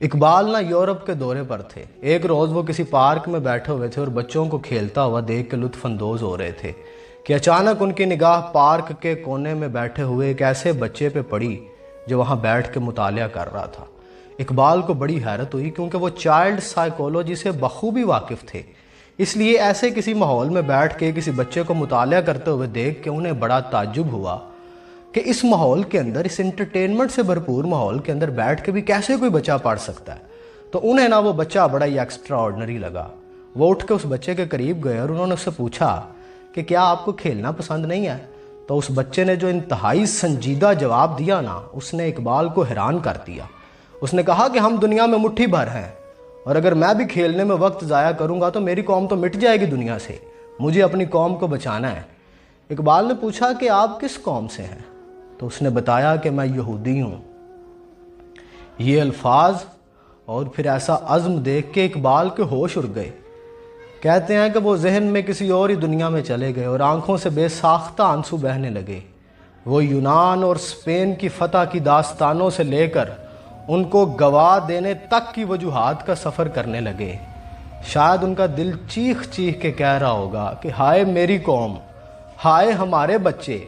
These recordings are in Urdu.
اقبال نہ یورپ کے دورے پر تھے۔ ایک روز وہ کسی پارک میں بیٹھے ہوئے تھے اور بچوں کو کھیلتا ہوا دیکھ کے لطف اندوز ہو رہے تھے کہ اچانک ان کی نگاہ پارک کے کونے میں بیٹھے ہوئے ایک ایسے بچے پہ پڑی جو وہاں بیٹھ کے مطالعہ کر رہا تھا۔ اقبال کو بڑی حیرت ہوئی کیونکہ وہ چائلڈ سائیکولوجی سے بخوبی واقف تھے، اس لیے ایسے کسی ماحول میں بیٹھ کے کسی بچے کو مطالعہ کرتے ہوئے دیکھ کے انہیں بڑا تعجب ہوا کہ اس ماحول کے اندر، اس انٹرٹینمنٹ سے بھرپور ماحول کے اندر بیٹھ کے بھی کیسے کوئی بچہ پڑھ سکتا ہے۔ تو انہیں نہ وہ بچہ بڑا ہی ایکسٹرا آرڈنری لگا۔ وہ اٹھ کے اس بچے کے قریب گئے اور انہوں نے اس سے پوچھا کہ کیا آپ کو کھیلنا پسند نہیں ہے؟ تو اس بچے نے جو انتہائی سنجیدہ جواب دیا نا، اس نے اقبال کو حیران کر دیا۔ اس نے کہا کہ ہم دنیا میں مٹھی بھر ہیں، اور اگر میں بھی کھیلنے میں وقت ضائع کروں گا تو میری قوم تو مٹ جائے گی دنیا سے، مجھے اپنی قوم کو بچانا ہے۔ اقبال نے پوچھا کہ آپ کس قوم سے ہیں؟ تو اس نے بتایا کہ میں یہودی ہوں۔ یہ الفاظ اور پھر ایسا عزم دیکھ کے اقبال کے ہوش اڑ گئے۔ کہتے ہیں کہ وہ ذہن میں کسی اور ہی دنیا میں چلے گئے اور آنکھوں سے بے ساختہ آنسو بہنے لگے۔ وہ یونان اور اسپین کی فتح کی داستانوں سے لے کر ان کو گواہ دینے تک کی وجوہات کا سفر کرنے لگے۔ شاید ان کا دل چیخ چیخ کے کہہ رہا ہوگا کہ ہائے میری قوم، ہائے ہمارے بچے،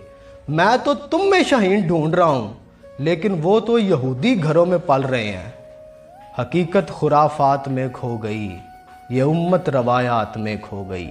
میں تو تم میں شاہین ڈھونڈ رہا ہوں، لیکن وہ تو یہودی گھروں میں پل رہے ہیں۔ حقیقت خرافات میں کھو گئی، یہ امت روایات میں کھو گئی۔